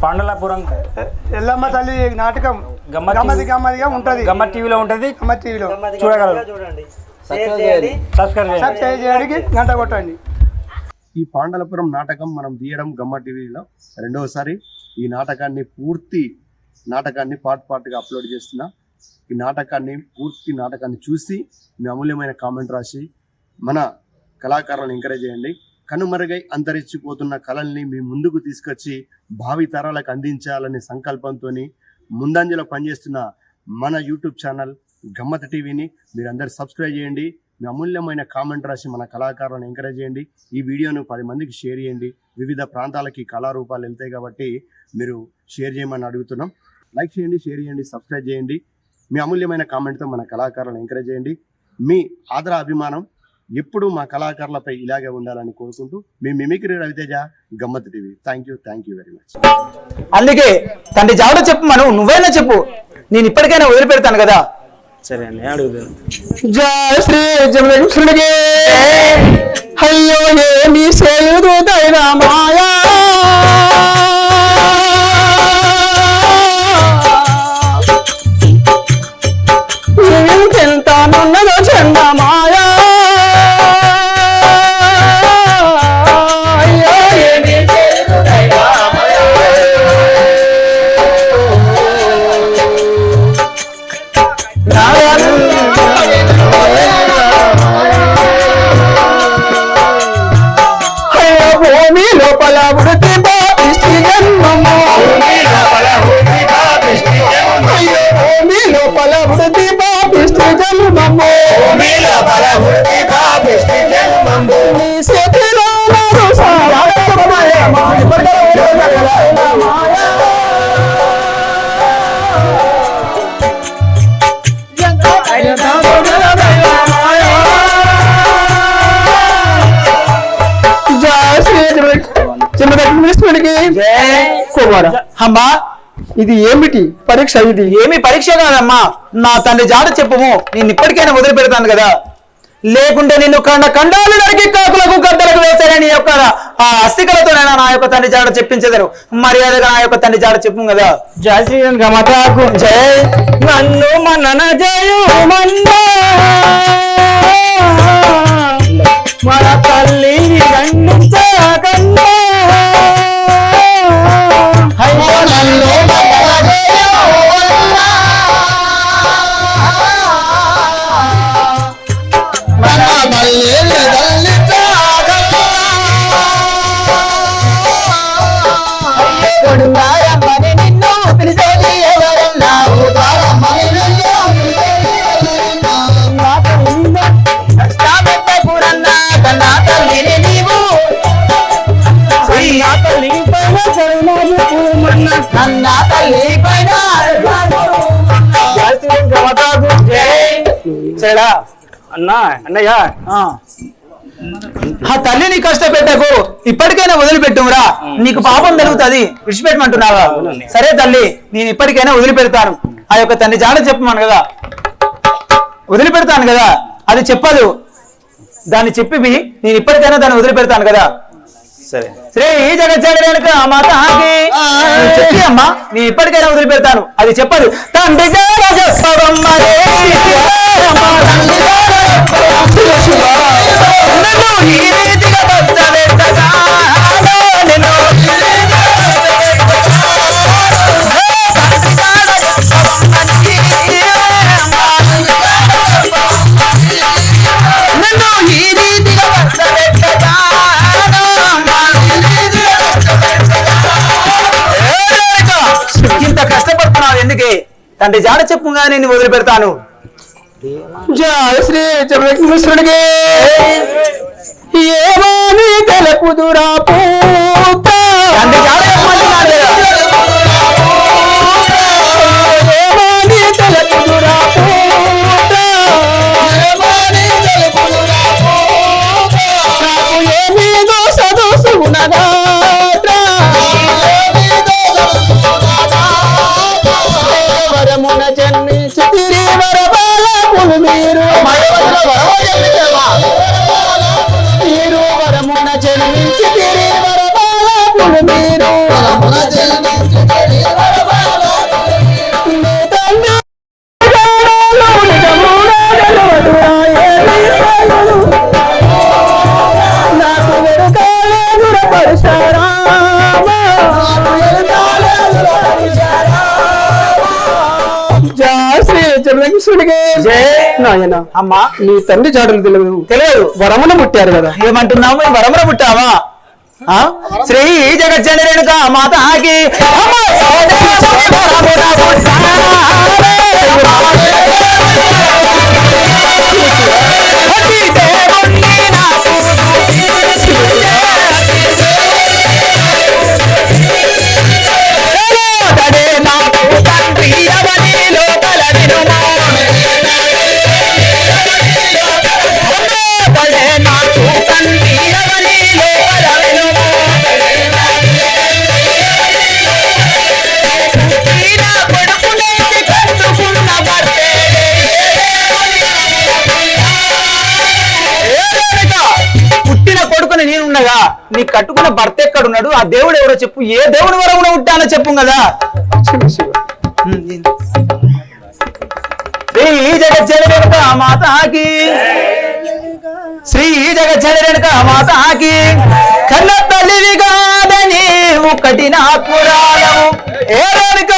పాండలాపురం ఎల్లమ్మ తల్లి నాటకం గమ్మతిగా ఉంటది. గమ్మత్ టీవీలో ఉంటది. గమ్మత్ టీవీలో చూడగలరు. సబ్స్క్రైబ్ చేయడానికి గంట కొట్టండి. ఈ పాండలపురం నాటకం మనం తీయడం గమ్మత్ టీవీలో రెండవసారి. ఈ నాటకాన్ని పార్ట్గా అప్లోడ్ చేస్తున్నా. ఈ పూర్తి నాటకాన్ని చూసి మీ అమూల్యమైన కామెంట్ రాసి మన కళాకారులను ఎంకరేజ్ చేయండి. కనుమరుగై అంతరించిపోతున్న కళల్ని మీ ముందుకు తీసుకొచ్చి భావి తరాలకు అందించాలనే సంకల్పంతో ముందంజలో పనిచేస్తున్న మన యూట్యూబ్ ఛానల్ గమ్మత్ టీవీని మీరందరూ సబ్స్క్రైబ్ చేయండి. మీ అమూల్యమైన కామెంట్ రాసి మన కళాకారులను ఎంకరేజ్ చేయండి. ఈ వీడియోను 10 మందికి షేర్ చేయండి. వివిధ ప్రాంతాలకి కళారూపాలు వెళ్తాయి కాబట్టి మీరు షేర్ చేయమని అడుగుతున్నాం. లైక్ చేయండి, షేర్ చేయండి, సబ్స్క్రైబ్ చేయండి. మీ అమూల్యమైన కామెంట్తో మన కళాకారులను ఎంకరేజ్ చేయండి. మీ ఆదర అభిమానం ఎప్పుడు మా కళాకారులపై ఇలాగే ఉండాలని కోరుకుంటూ మీ mimicry Raviteja, Gammat TV. Thank you very much. అందుకే తండ్రి జాడ చెప్పు, నువ్వైనా చెప్పు, నేను ఇప్పటికైనా వదిలిపెడతాను కదా. సరే అండి, అడుగుతాను. జయ శ్రీ జమలక్ష్మణుడికి అయ్యో ఏమి సేయుదు దైవమాయా ఎంతనున్నదో చందమాయా అయ్యో ఏమి సేయుదు దైవమాయా భూమి లోపల వృత్తి పాపిష్టి జన్మము భూమి లోపల వృత్తి పాపిష్టి జన్మము నీ చేతిలో అమ్మా ఇది ఏమిటి పరీక్ష? ఇది ఏమి పరీక్ష కాదమ్మా, నా తండ్రి జాడ చెప్పుము, నేను ఇప్పటికైనా వదిలి పెడతాను కదా. లేకుంటే నిన్ను కండాలు నరికి కాకులకు గద్దలకు వేశారని యొక్క ఆ అస్థికలతోనైనా నా యొక్క తండ్రి జాడ చెప్పించదరు. మర్యాదగా నా యొక్క తండ్రి జాడ చెప్పు కదా. జయ శ్రీరామ్ గమతాకు జయ నన్ను మనన జయు మన తల్లి గండించకన్నా నిన్ను పిలిచేది ఎవరన్నా పెట్టకూడన్నా కన్నా తల్లిని నీవు కన్నా తల్లి పైన అన్నా అన్నయ్య ఆ తల్లిని కష్టపెట్టకు, ఇప్పటికైనా వదిలిపెట్టురా, నీకు పాపం జరుగుతుంది, విడిచిపెట్టమంటున్నావా? సరే తల్లి, నేను ఇప్పటికైనా వదిలిపెడతాను. ఆ యొక్క తండ్రి జాడ చెప్పమను కదా, వదిలిపెడతాను కదా. అది చెప్పదు, దాన్ని చెప్పి నేను ఇప్పటికైనా దాన్ని వదిలిపెడతాను కదా. సరే శ్రీ జగజ్జగరేణుక మాతాకి చెప్పి అమ్మా, నేను ఇప్పటికైనా వదిలిపెడతాను. అది చెప్పదు. తండ్రి ఇంత కష్టపడుతున్నావు ఎందుకే? తండ్రి జాడ చెప్పుగా నేను వదిలిపెడతాను. జయ శ్రీ జగన్మోహనుడికి ఏమని తెలుపుదురా పూత తండ్రి జాడ చెప్పమంటున్నాడు. ఏమని తెలుపుదురా పూత నాకు ఏమీ దోష ఉన్నదా వరమున జన్మించి వరబాలకులు మీరు వరమున జన్మించి నాయన అమ్మా నీ తండ్రి జాడలు తెలియదు వరమున పుట్టారు కదా. ఏమంటున్నావు? వరమున పుట్టావా? శ్రీ జగజ్జనని రేణుకా మాతాకి నేనుండగా నీ కట్టుకున్న భర్త ఎక్కడున్నాడు? ఆ దేవుడు ఎవరో చెప్పు. ఏ దేవుడు వరమున ఉంటానో చెప్పు కదా. శ్రీ జగజ్జనరేణుకా మాతాకి శ్రీ జగజ్జనరేణుకా మాతాకి కన్న తల్లివి కాదని ఒకటి నా పురాణము. ఏ రేణుక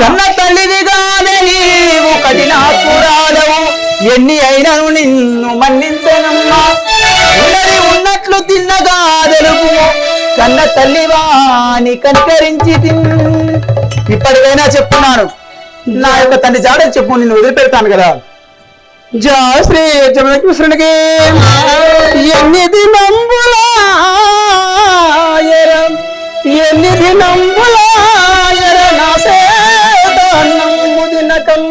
కన్న తల్లివి కాదని ఒకటి నా పురాణము. ఎన్ని అయినను నిన్ను మన్నించనమ్మా. ఉన్నది ఉన్నట్లు తిన్నగా తెలుపు కన్న తల్లివాని కనికరించి ఇప్పటికైనా చెప్తున్నాను. నా యొక్క తండ్రి జాడని చెప్పు, నిన్ను వదిలిపెడతాను కదా. జా శ్రీ జగకృష్ణుడికి ఎన్నిది నంబులాయర నా సేత అన్నంబు దినకం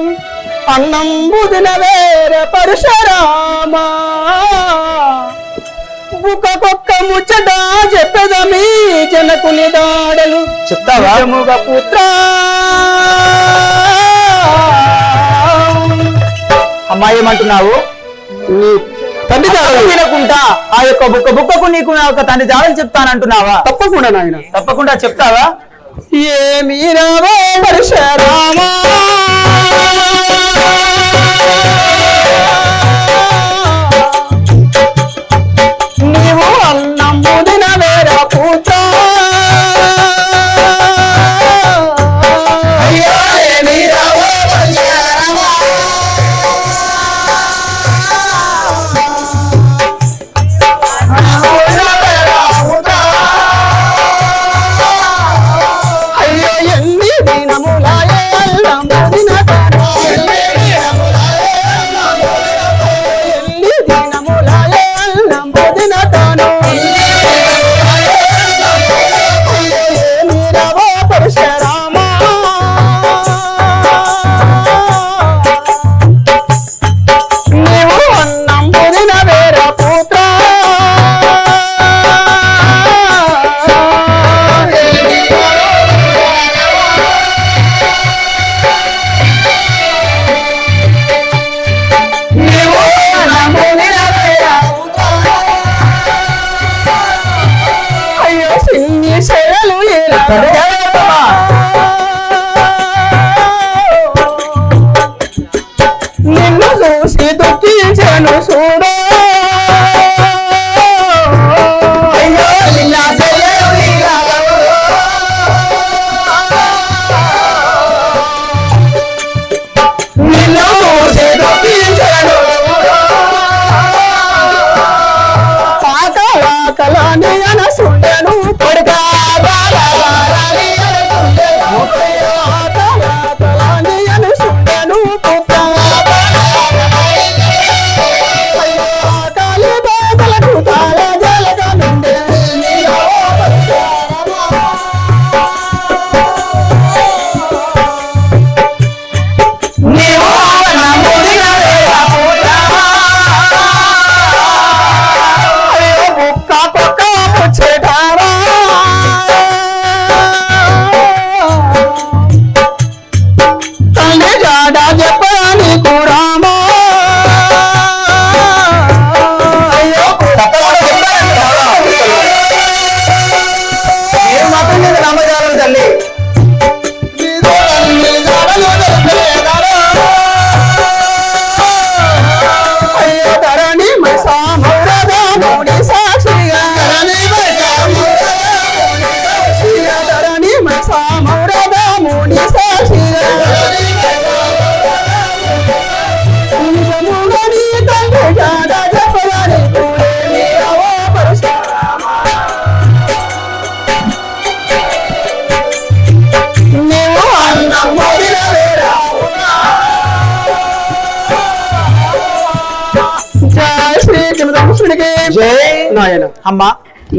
అన్నంబు దిన వేర పరశురామా. బుకొక్క ముచ్చట చెప్పదమీ జనకుని దాడలు చెప్తావా? ముగ పుత్ర అమ్మాయి ఏమంటున్నావు? నీ తండ్రి జాడలు వినకుండా ఆ యొక్క బుక్కకు నీకు నా యొక్క తండ్రి జాడలు చెప్తానంటున్నావా? తప్పకుండా నాయన, తప్పకుండా చెప్తావా? ఏమీ రావో పరశురామా నీవు అన్నము దిన వేర పూత అయ్యో ఎన్ని దినములాయే అన్నము దిన నిన్ను చూసి దుఃఖించను చూడ నిన్ను చూసి దుఃఖించను కళని అనసుండను కొడుకా నాయన. అమ్మా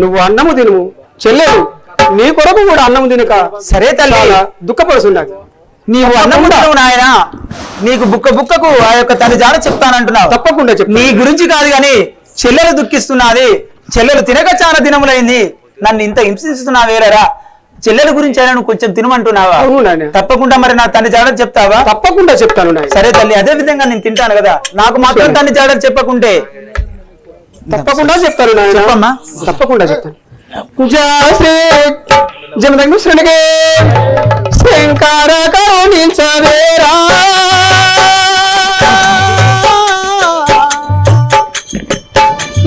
నువ్వు అన్నము తిను, చెల్లెలు నీ కొరకు కూడా అన్నము తినక సరే తల్లి, చాలా దుఃఖపడుతున్నది. నీవు అన్నముండవు నాయన, నీకు బుక్కకు ఆ యొక్క తల్లి జాడ చెప్తానంటున్నావు. తప్పకుండా చెప్పు. నీ గురించి కాదు గాని చెల్లెలు దుఃఖిస్తున్నది. చెల్లెలు తినక చాలా దినములైంది, నన్ను ఇంత హింసిస్తున్నావేరా, చెల్లెల గురించి అయినా నువ్వు కొంచెం తినమంటున్నావా? అవును నాయన. తప్పకుండా మరి నా తండ్రి జాడ చెప్తావా? తప్పకుండా చెప్తాను నాయన. సరే తల్లి, అదే విధంగా నేను తింటాను కదా, నాకు మాత్రం తండ్రి జాడ చెప్పకుంటే. తప్పకుండా చెప్తాను నాయన. చెప్పమ్మా. తప్పకుండా చెప్తాను. జమదగ్నిశ్రునిగే శంకర కరుణించవేరా,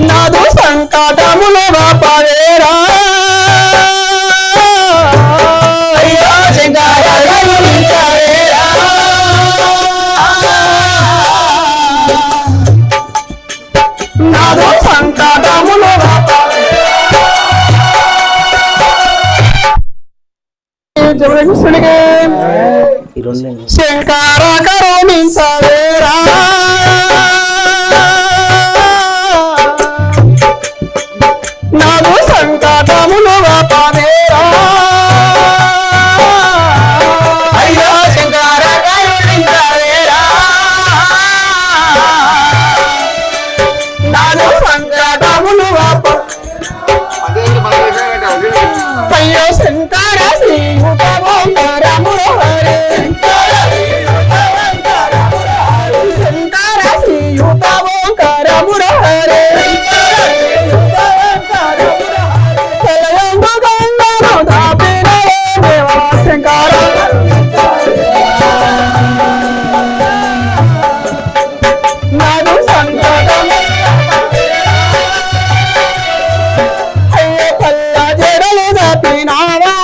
నాదు సంకటములు వాపవేరా, అయ్యో శంకర కరుణించవేరా, నాదు సంకటములు శంకర కరుణించవేరా, నాదు సంకటములు వాపవేరా, అయ్యో శంకర కరుణించవేరా, నాదు సంకటములు అయ్యో శంకర శ్రీయుత ఓంకారములు హరే, శంకర శ్రీయుత ఓంకారములు హరే, తెలయందు గంగను దాపిన దేవా శంకర, నాదు సంకటం అయ్యో పల్ల జడలు దాపినావా,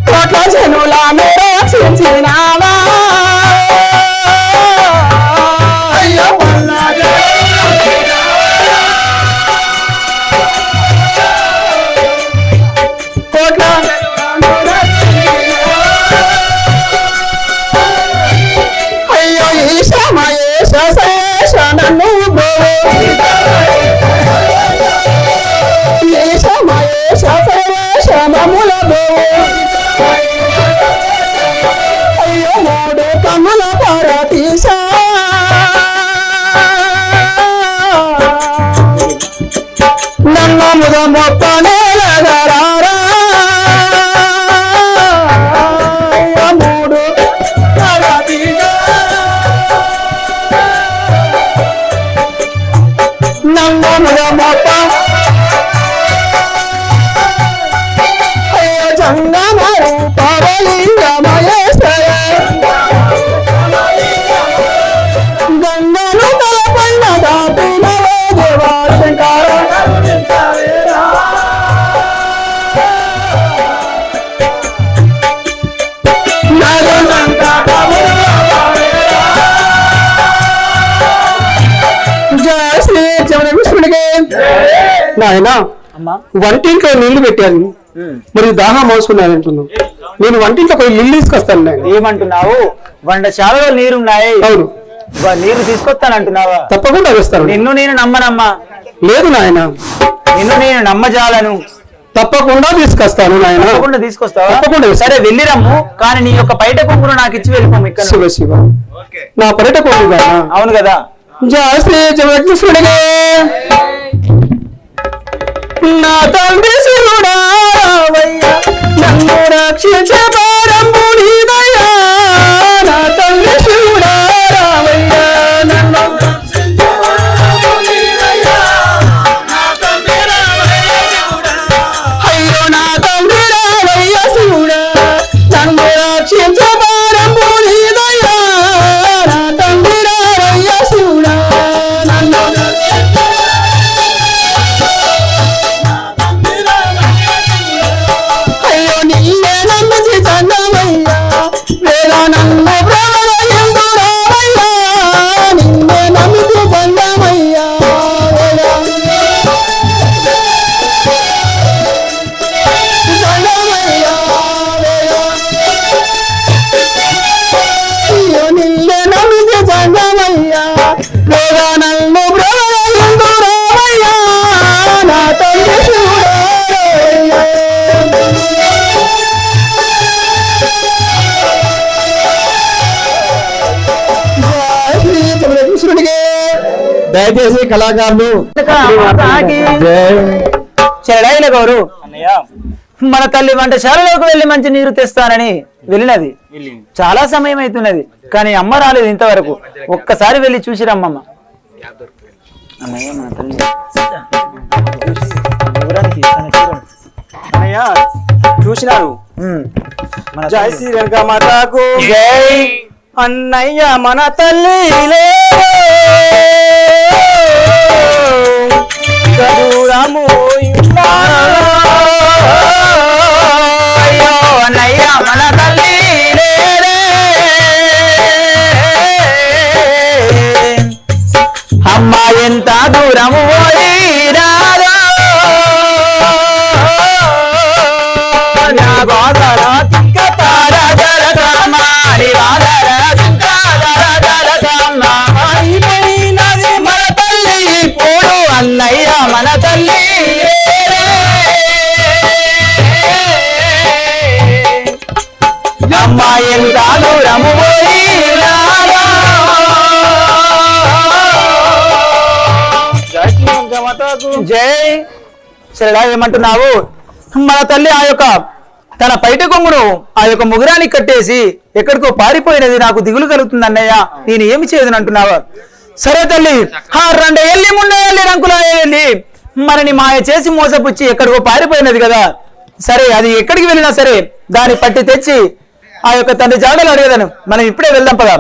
కోట్ల జనుల రక్షించినావా, అయ్యో పల్ల కోట్ల అయ్యో ఈశ మహేశ శేష నన్ను ఈశ మహేశ శేష మముల అయ్యో మూడు కన్నుల పరతీశ, నన్ను ముద మొప్పనే లగరారా, అయ్యో మూడు పరతీశ, నన్ను ముద మొప్ప అయ్యో జంగమ రూపవలింగ మహేశ్వర, గంగను తలపైన దాపిన దేవా శంకర, నాదు సంకటములు జయ శ్రీ జమదగ్నిశ్రునిగే. నాయనా అమ్మా వంటింట్లో నీళ్లు పెట్టాను, మరి దాహం మోసుకున్నాను అంటున్నావు. నేను వంటింట్లో పోయి నీళ్ళు తీసుకొస్తాను నాయన. ఏమంటున్నావు? వంటశాలలో నీరున్నాయి. అవును. నీరు తీసుకొస్తానంటున్నావా? తప్పకుండా వేస్తాను. నిన్ను నేను నమ్మనమ్మా. లేదు నాయన, నిన్ను నేను నమ్మజాలను. తప్పకుండా తీసుకొస్తాను నాయన. తప్పకుండా తీసుకొస్తావా? తప్పకుండా. సరే వెళ్ళిరమ్ము, కానీ నీ యొక్క పైట కొంగును నాకు ఇచ్చి వెళ్ళిపోము ఇక్కడ. శివ శివ, నా పర్యటకుడు. అవును కదా. జయ శ్రీ జగదీశ్వరుడిగా. నా తండ్రి శివుడా రావయ్యా, నన్ను రక్షించే భారము నీదయ్యా. నా తండ్రి శివుడా రావయ్యా, నన్ను రక్షించే భారము నీదయ్యా. నా తండ్రి రావయ్యా శివుడా, అయ్యో నా తండ్రి రావయ్యా శివుడా, నన్ను రక్షించే భారము నీదయ్యా. నా తండ్రి రావయ్యా శివుడా, నన్ను అయ్యో నీవే నమ్మించి దయచేసి కళాకారులు చెడాయిల గౌరు మన తల్లి వంటశాలలోకి వెళ్లి మంచి నీరు తెస్తానని వెళ్ళినది. చాలా సమయం అవుతున్నది కానీ అమ్మ రాలేదు ఇంతవరకు. ఒక్కసారి వెళ్ళి చూసి రమ్మమ్మ. అన్నయ్య మన తల్లి చూసినారు. మన జై శ్రీ రంగమాతకు జై. అన్నయ్య మన తల్లి చదురాము అన్నయ్య మన తల్లి అమ్మ ఎంత దూరము అన్నయ్య మన తల్లి అమ్మ ఎంత దూరము జై. సరేడా ఏమంటున్నావు? మన తల్లి ఆ యొక్క తన పైట కొంగును ఆ యొక్క ముగురానికి కట్టేసి ఎక్కడికో పారిపోయినది. నాకు దిగులు కలుగుతుంది అన్నయ్య, నేను ఏమి చేయదని అంటున్నావా? సరే తల్లి, రండ ఎల్లి ముండ ఎల్లి రంకులా వెళ్ళి మనని మాయ చేసి మోసపుచ్చి ఎక్కడికో పారిపోయినది కదా. సరే అది ఎక్కడికి వెళ్ళినా సరే దాన్ని పట్టి తెచ్చి ఆ యొక్క తండ్రి జాడలు అడిగేదాను. మనం ఇప్పుడే వెళ్దాం పదా.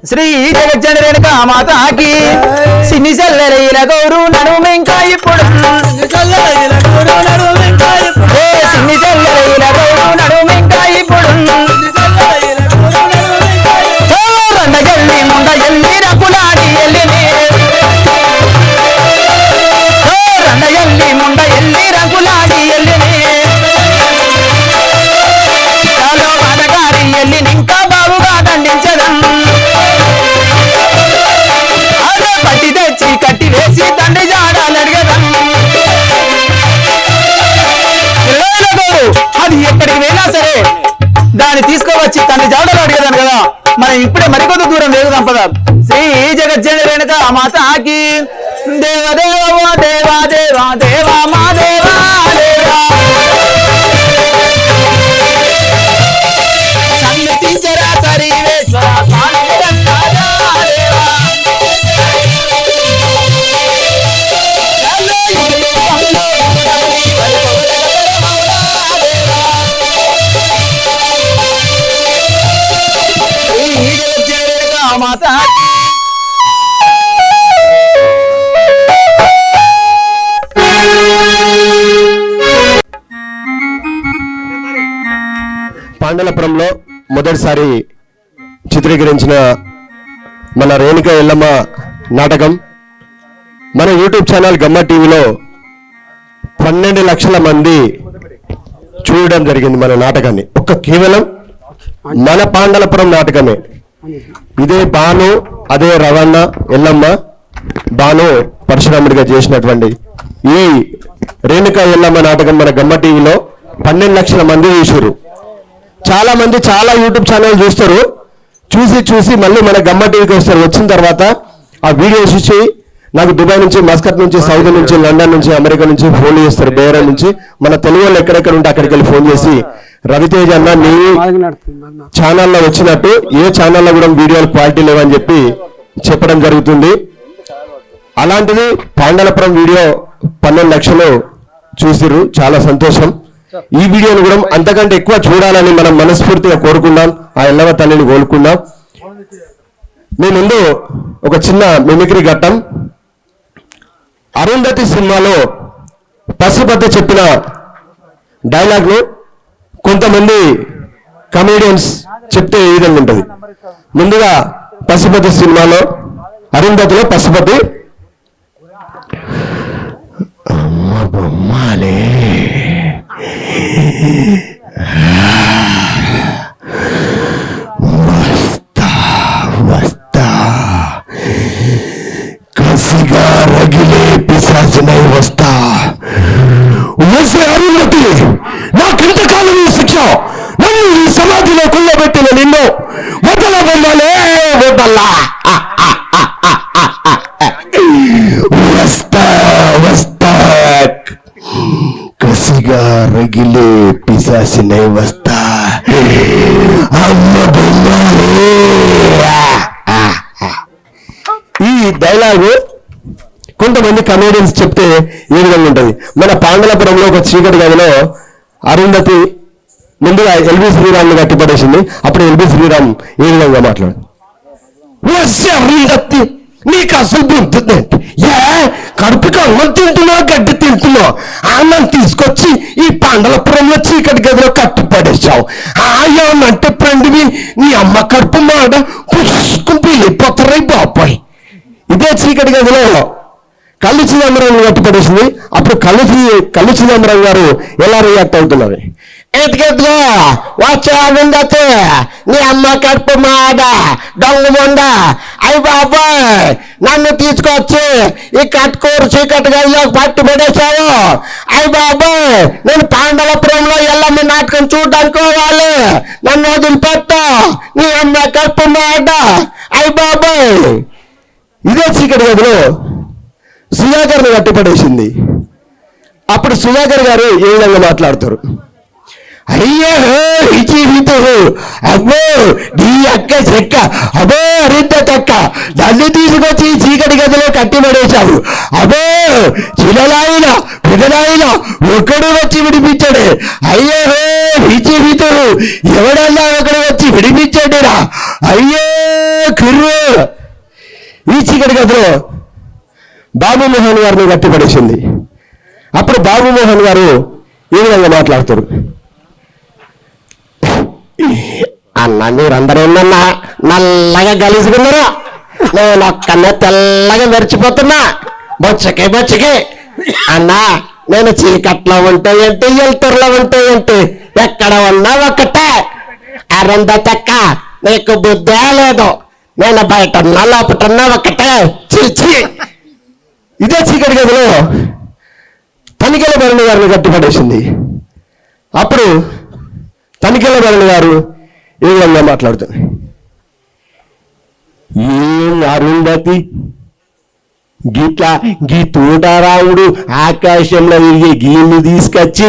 శ్రీ జగజ్జన రేణుక మాతాకి సిన్ని సెల్లెల గౌరు నడుము ఇంకా ఇప్పుడు సిన్ని సెల్లెల గౌరు నడుము ఇంకా ఇప్పుడు రండ ఎల్లి ముండ ఎల్లి రకులాడి ఎల్లిని రండ ఎల్లి ముండ ఎల్లి రకులాడి ఎల్లిని చాలో వాదగారి ఎల్లిని ఇంకా బాబుగా దండించడం అదే పట్టి తెచ్చి కట్టి వేసి తండ్రి జాడాలు అడిగడం. అది ఎక్కడికి వెళ్ళినా సరే దాన్ని తీసుకోవచ్చి తండ్రి జాడలు అడిగేదాను కదా. మనం ఇప్పుడే మరికొంత దూరం వేగుదాం పద. శ్రీ జగజ్జన రేణుక మాతాకి దేవదేవ దేవా దేవా దేవా మా దేవా దేవా సన్నిధించరా సరివేశ్వర స్వామి దేవా. మాతా పాండలపురంలో మొదటిసారి చిత్రీకరించిన మన రేణుక ఎల్లమ్మ నాటకం మన యూట్యూబ్ ఛానల్ గమ్మ టీవీలో 12 లక్షల మంది చూడడం జరిగింది మన నాటకాన్ని. కేవలం మన పాండలపురం నాటకమే. ఇదే బాను, అదే రవణ ఎల్లమ్మ, బాను పరశురాముడిగా చేసినటువంటి ఈ రేణుక ఎల్లమ్మ నాటకం మన గమ్మ టీవీలో 12 లక్షల మంది చూసారు. చాలా మంది చాలా యూట్యూబ్ ఛానల్ చూస్తారు, చూసి మళ్ళీ మన గమ్మ టీవీకి వస్తారు. వచ్చిన తర్వాత ఆ వీడియో చూసి నాకు దుబాయ్ నుంచి, మస్కట్ నుంచి, సౌదీ నుంచి, లండన్ నుంచి, అమెరికా నుంచి ఫోన్ చేస్తారు. బేరా నుంచి మన తెలుగు వాళ్ళు ఎక్కడెక్కడ ఉంటే అక్కడికి వెళ్ళి ఫోన్ చేసి రవితేజ అన్న నీ ఛానల్లో వచ్చినట్టు ఏ ఛానల్లో కూడా వీడియోలు క్వాలిటీ లేవని చెప్పి చెప్పడం జరుగుతుంది. అలాంటిది పాండలపురం వీడియో 12 లక్షలు చూసిరు. చాలా సంతోషం. ఈ వీడియోను కూడా అంతకంటే ఎక్కువ చూడాలని మనం మనస్ఫూర్తిగా కోరుకుందాం. ఆ ఎల్లవ తల్లిని కోరుకుందాం. మీ ముందు ఒక చిన్న మిమిక్రీ ఘట్టం. అరుంధతి సినిమాలో పశుపతి చెప్పిన డైలాగ్ను కొంతమంది కమేడియన్స్ చెప్తే ఈ విధంగా ఉంటుంది. ముందుగా పశుపతి సినిమాలో అరుంధతిలో పశుపతి వస్తా కసిగా రగిలే పిశాచినై వస్తా. వసే అరుంధతి, నాకెంతకాలం ఈ శిక్ష? నన్ను ఈ సమాధిలో కుళ్ళబెట్టిన నిన్ను వదలబొమ్మలే వదల్లా. రగిలే పిశాసినై వస్తా. అమ్మ బొమ్మాలి. ఈ డైలాగు కొంతమంది కమేడియన్స్ చెప్తే ఏ విధంగా ఉంటుంది. మన పాండలపురంలో ఒక చీకటి గదిలో అరుంధతి ముందుగా ఎల్బి శ్రీరామ్ ని కట్టిపడేసింది. అప్పుడు ఎల్బి శ్రీరామ్ ఏ విధంగా మాట్లాడు, అరుంధతి నీకు అసలు బుద్ధుందంటే కడుపుకి అన్నం తింటున్నావు, గడ్డి తింటున్నావు, అన్నం తీసుకొచ్చి ఈ పాండలపురంలో చీకటి గదిలో కట్టిపడేసావు. అంటే ఫ్రెండ్వి నీ అమ్మ కడుపు మాట పుష్కుని వెళ్ళిపోతారా బాబాయ్. ఇదే చీకటి గదిలో కళ్ళు చిదంబరం కట్టిపడేసింది. అప్పుడు కళ్ళు చిదంబరం గారు ఎలా రియాక్ట్ అవుతున్నారు, ఎత్తుకెత్తుకో వచ్చావుందతే నీ అమ్మ కడుపు మాట దొంగ మొండ, అయ్యి బాబాయ్ నన్ను తీసుకొచ్చి ఈ కట్టుకూరు చీకటి గదిలో పట్టి పడేశావు. అయ్యి బాబాయ్ నేను పాండవపురంలో ఎల్లమ్మ నాటకం చూడడానికి పోవాలి, నన్ను వదిలిపెట్టు నీ అమ్మ కడుపు మాట. అయ్యి బాబాయ్ ఇదే చీకటి గదిలో సుధాకర్ని కట్టిపడేసింది. అప్పుడు సుధాకర్ గారు ఏ విధంగా మాట్లాడతారు, అయ్యో అబ్బో నీ అక్క చెక్క, అబ్బో అరిందక్క నన్ను తీసుకొచ్చి చీకటి గదిలో కట్టిపడేశావు. అబ్బో చిన్నలాయిన పెద్దలాయిన ఒకడు వచ్చి విడిపించాడు. అయ్యో హితు ఎవడన్నా ఒకడు వచ్చి విడిపించాడురా. అయ్యో కుర్రు ఈ చీకటి గదిలో బాబుమోహన్ గారిని కట్టిపడేసింది. అప్పుడు బాబుమోహన్ గారు ఏ విధంగా మాట్లాడతారు, అన్న మీరందరూ ఏమన్నా నల్లగా గలీసుకున్నారా, నేను ఒక్కనే తెల్లగా మెరిచిపోతున్నా బొచ్చకే అన్నా. నేను చీకట్లో ఉంటే ఏంటి, ఎల్తుర్లో ఉంటే ఏంటి, ఎక్కడ ఉన్నా ఒకటే. అరుంధతక్క నీకు బుద్ధే లేదు, నేను బయట ఉన్నా లోపటున్నా ఒకటే. చీచి ఇదే చీకటి గదిలో తనికెల భరణి గారిని కట్టిపడేసింది. అప్పుడు తనికెల భరణి గారు ఏ విధంగా మాట్లాడుతారు, ఏం అరుంధతి గిట్లా గీ తోటారాముడు ఆకాశంలో తిరిగి గీళ్ళు తీసుకొచ్చి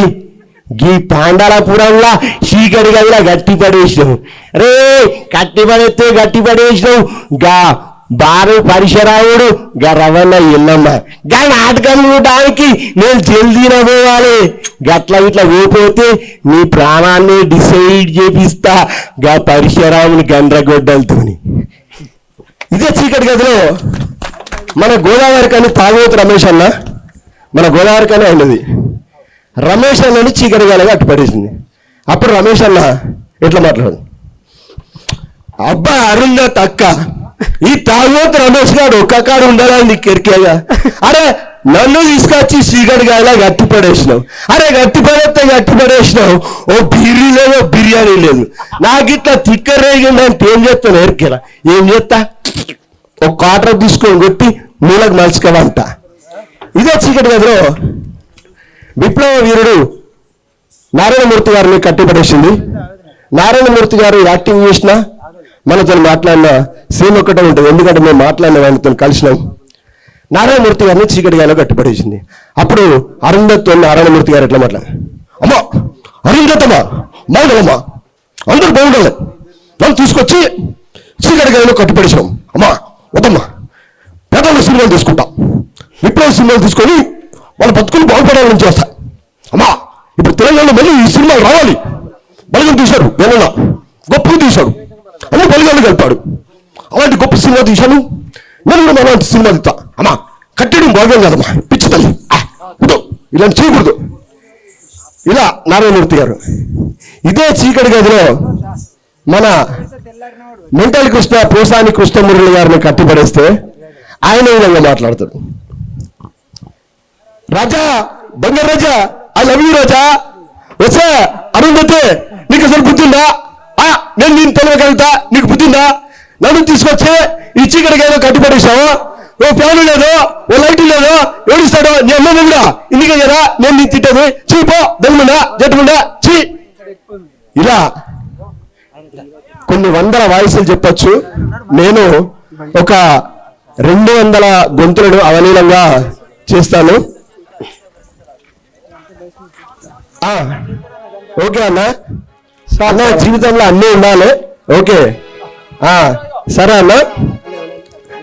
గీ పాండలపురంలో చీకటి గదిలో గట్టి పడేసినావు. రే గట్టి పడేసినావు. గా బారు పరిశరావుడు గా రవణ ఇల్లమ్మ గా నాటకం చూడడానికి నేను జల్దీన పోవాలి. గట్లా ఇట్లా పోతే నీ ప్రాణాన్ని డిసైడ్ చేపిస్తా గా పరిశరావుని గండ్రగొడ్డలతోని. ఇదే చీకటి గదిలో మన గోదావరి కానీ తాగోతు రమేష్ అన్న, మన గోదావరి కానీ అయినది రమేష్ అన్నని చీకటి గదిలో అట్టుపడేసింది. అప్పుడు రమేష్ అన్న ఎట్లా మాట్లాడు, అబ్బా అరుంధతి అక్క ఈ తాగోతు రమేష్ గారు ఒక్క కాడు ఉండాలని నీకు ఎరికేగా. అరే నన్ను తీసుకొచ్చి చీకటి గదిలో గట్టిపడేసినావు. అరే గట్టిపడేసినావు. ఓ బీరీ లేదు, ఓ బిర్యానీ లేదు. నాకు ఇట్లా తిక్క రేగిందంటే ఏం చేస్తాను ఎరికేలా, ఏం చేస్తా ఒక కాటర్ తీసుకొని కొట్టి మూలకు మలుచుకోవంట. ఇదే చీకటి గదిలో విప్లవ వీరుడు నారాయణమూర్తి గారిని కట్టిపడేసింది. నారాయణమూర్తి గారు యాక్టింగ్ చేసిన మనతో మాట్లాడిన సీన్ ఒక్కటే ఉంటుంది, ఎందుకంటే మేము మాట్లాడిన వాళ్ళతో కలిసినాం. నారాయణమూర్తి గారిని చీకటి గదిలో కట్టిపడేసింది. అప్పుడు అరుంధతి నారాయణమూర్తి గారు ఎట్లా మాట్లాడారు, అమ్మా అరుంధతమ్మా బాగుండదమ్మా, అందరూ బాగుండాలి, వాళ్ళు తీసుకొచ్చి చీకటి గదిలో కట్టిపడేసాం. అమ్మా వద్దమ్మా, పేదల సినిమాలు తీసుకుంటాం, విప్లవ సినిమాలు తీసుకొని వాళ్ళ బతుకులు బాగుపడాలని చేస్తా. అమ్మా ఇప్పుడు తెలంగాణలో మళ్ళీ ఈ సినిమాలు రావాలి. బలిగం తీశాడు, ఏమన్నా గొప్పలు తీశాడు, అన్ని బలిగాలు కలిపాడు. అలాంటి గొప్ప సినిమా తీశాను, నేను కూడా అలాంటి సినిమా తీస్తా. అమ్మా కట్టడం బాగం కాదమ్మా, పిచ్చి తల్లి ఇలాంటి చేయకూడదు. ఇలా నారాయణమూర్తి గారు. ఇదే చీకటి గదిలో మన మెంటల్ కృష్ణ పోసాని కృష్ణమురళి గారిని కట్టిపడేస్తే ఆయన విధంగా మాట్లాడతాడు, రాజా బంగారు రాజా ఐ లవ్ యూ రాజా. వచ్చా అరుంధతే నీకు అసలు బుద్ధిందా, నేను నేను తెలియగలుగుతా, నీకు బుద్ధిందా, నన్ను తీసుకొచ్చే ఈ చీకటి గదిలో కట్టిపడేసావు. ఓ ఫ్యాన్ లేదు, ఓ లైట్ లేదు, ఏడుస్తాడు నీ అమ్మ కూడా ఇందుకే కదా నేను నీ తిట్టదు. చీపో దొంగముండా జట్టుముండా చీ. ఇలా కొన్ని వందల వాయిస్లు చెప్పొచ్చు. నేను ఒక 200 గొంతులను అవలీలంగా చేస్తాను. ఓకే అన్న అన్న జీవితంలో అన్నీ ఉండాలి. ఓకే సరే అన్న.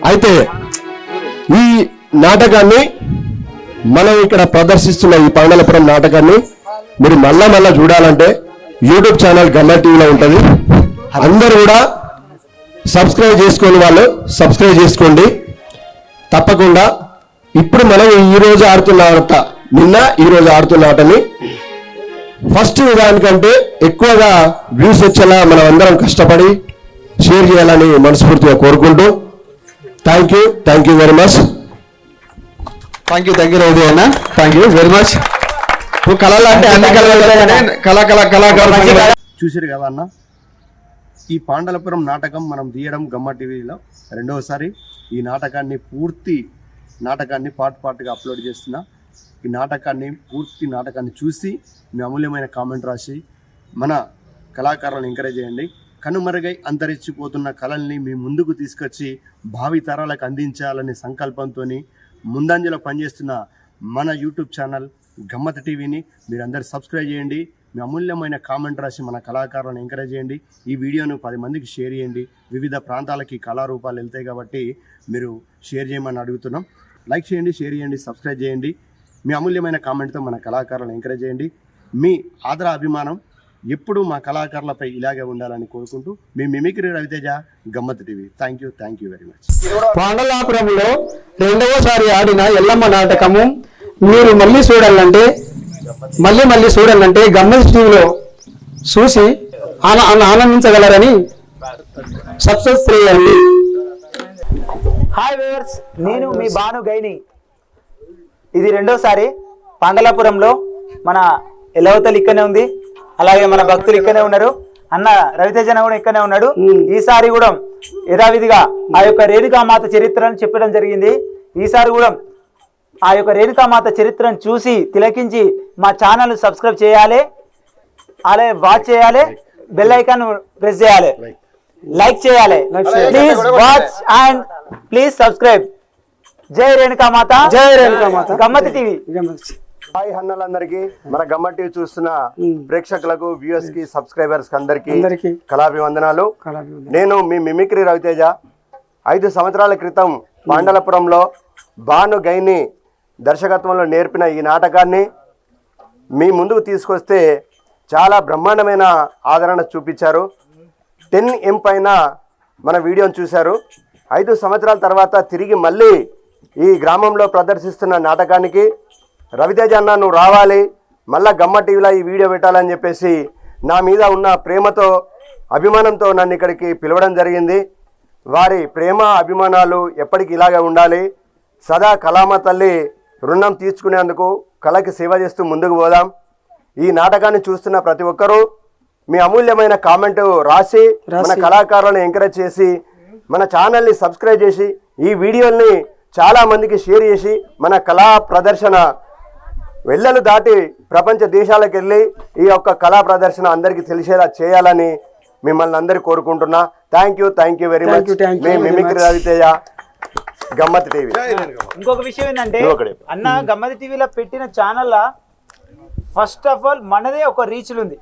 అయితే ఈ నాటకాన్ని మనం ఇక్కడ ప్రదర్శిస్తున్న ఈ పాండలపురం నాటకాన్ని మీరు మళ్ళా చూడాలంటే యూట్యూబ్ ఛానల్ గమ్మ టీవీలో ఉంటుంది. అందరూ కూడా సబ్స్క్రైబ్ చేసుకోని వాళ్ళు సబ్స్క్రైబ్ చేసుకోండి తప్పకుండా. ఇప్పుడు మనం ఈ రోజు ఆడుతున్న ఆట నిన్న ఈ రోజు ఆడుతున్న ఆటని ఫస్ట్ దానికంటే ఎక్కువగా వ్యూస్ వచ్చేలా మనం అందరం కష్టపడి షేర్ చేయాలని మనస్ఫూర్తిగా కోరుకుంటూ thank you very much. Thank you rowdy అన్న. Thank you very much. ఇప్పుడు కళలు అంటే అన్ని కళాకారులు చూసారు కదా అన్న. ఈ పాండలపురం నాటకం మనం తీయడం గమ్మ టీవీలో రెండవసారి. ఈ నాటకాన్ని పూర్తి పార్ట్గా అప్లోడ్ చేస్తున్నా. ఈ పూర్తి నాటకాన్ని చూసి మీ అమూల్యమైన కామెంట్ రాసి మన కళాకారులను ఎంకరేజ్ చేయండి. కనుమరుగై అంతరించిపోతున్న కళల్ని మీ ముందుకు తీసుకొచ్చి భావి తరాలకు అందించాలనే సంకల్పంతో ముందంజలో పనిచేస్తున్న మన యూట్యూబ్ ఛానల్ గమ్మత్ టీవీని మీరందరూ సబ్స్క్రైబ్ చేయండి. మీ అమూల్యమైన కామెంట్ రాసి మన కళాకారులను ఎంకరేజ్ చేయండి. ఈ వీడియోను 10 మందికి షేర్ చేయండి. వివిధ ప్రాంతాలకి కళారూపాలు వెళ్తాయి కాబట్టి మీరు షేర్ చేయమని అడుగుతున్నాం. లైక్ చేయండి, షేర్ చేయండి, సబ్స్క్రైబ్ చేయండి. మీ అమూల్యమైన కామెంట్తో మన కళాకారులను ఎంకరేజ్ చేయండి. మీ ఆదర అభిమానం ఎప్పుడు మా కళాకారులపై ఇలాగే ఉండాలని కోరుకుంటూ మీ mimicry Raviteja Gammat TV. Thank you very much. పాండలాపురంలో రెండవసారి ఆడిన ఎల్లమ్మ నాటకము మీరు మళ్ళీ చూడాలంటే గమ్మత్ టీవీలో చూసి ఆనందించగలరని సబ్స్క్రైబ్ చేయండి. హాయ్ వ్యూవర్స్, నేను మీ బాను గైని. ఇది రెండోసారి పాండలాపురంలో మన ఎలవతలు ఇక్కడనే ఉంది, అలాగే మన భక్తులు ఇక్కడనే ఉన్నారు, అన్న రవితేజన కూడా ఇక్కడనే ఉన్నాడు. ఈసారి కూడా యథావిధిగా ఆ యొక్క రేణుకామాత చరిత్రను చెప్పడం జరిగింది. ఈసారి కూడా ఆ యొక్క రేణుకామాత చరిత్రను చూసి తిలకించి మా ఛానల్ సబ్స్క్రైబ్ చేయాలి, అలాగే వాచ్ చేయాలి, బెల్ ఐకాన్ ప్రెస్ చేయాలి, లైక్ చేయాలి. Please watch and please subscribe. జై రేణుకామాత, జై రేణుకామాత. గమ్మత్ టీవీ. హాయ్ అన్నలందరికీ, మన గమ్మ టీవీ చూస్తున్న ప్రేక్షకులకు, వ్యూయర్స్ కి, సబ్స్క్రైబర్స్ కి అందరికీ కళాభివందనాలు. నేను మీ మిమిక్రీ రవితేజ. 5 సంవత్సరాల క్రితం పాండలపురంలో బాను గైని దర్శకత్వంలో నేర్పిన ఈ నాటకాన్ని మీ ముందుకు తీసుకొస్తే చాలా బ్రహ్మాండమైన ఆదరణ చూపించారు. 10M పైన మన వీడియోని చూశారు. 5 సంవత్సరాల తర్వాత తిరిగి మళ్ళీ ఈ గ్రామంలో ప్రదర్శిస్తున్న నాటకానికి రవితేజ అన్న నువ్వు రావాలి, మళ్ళా గమ్మ టీవీలో ఈ వీడియో పెట్టాలని చెప్పేసి నా మీద ఉన్న ప్రేమతో, అభిమానంతో నన్ను ఇక్కడికి పిలవడం జరిగింది. వారి ప్రేమ అభిమానాలు ఎప్పటికీ ఇలాగే ఉండాలి. సదా కళామ తల్లి రుణం తీర్చుకునేందుకు కళకి సేవ చేస్తూ ముందుకు పోదాం. ఈ నాటకాన్ని చూస్తున్న ప్రతి ఒక్కరూ మీ అమూల్యమైన కామెంట్ రాసి మన కళాకారులను ఎంకరేజ్ చేసి మన ఛానల్ని సబ్స్క్రైబ్ చేసి ఈ వీడియోల్ని చాలా మందికి షేర్ చేసి మన కళా ప్రదర్శన వెళ్ళలు దాటి ప్రపంచ దేశాలకు వెళ్ళి ఈ యొక్క కళా ప్రదర్శన అందరికీ తెలిసేలా చేయాలని మిమ్మల్ని అందరూ కోరుకుంటున్నా. Thank you very much. మీ మిమిక్రీ రవితేజ, గమ్మత్ టీవీ. ఇంకొక విషయం ఏంటంటే అన్న గమ్మత్ టీవీలో పెట్టిన ఛానల్ ఫస్ట్ ఆఫ్ ఆల్ మనదే ఒక రీచ్లు ఉంది.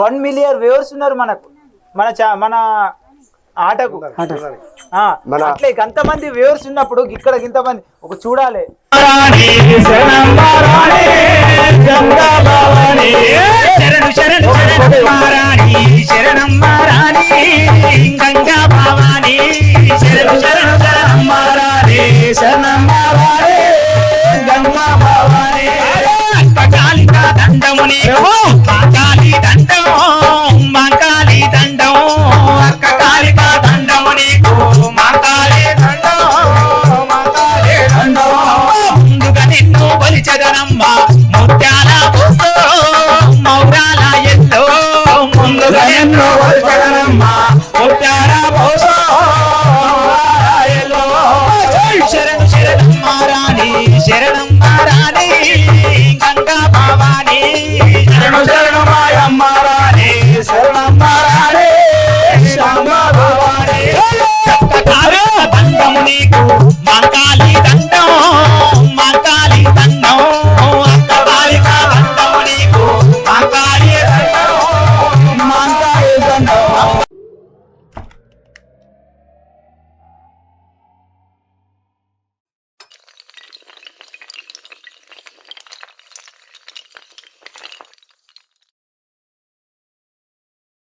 1 మిలియన్ వ్యూవర్స్ ఉన్నారు మనకు, మన ఆటకు. అట్లా ఇంతమంది వ్యూవర్స్ ఉన్నప్పుడు ఇక్కడ ఇంతమంది ఒక చూడాలి. శరణం మారాణి గంగా భవాని శరణు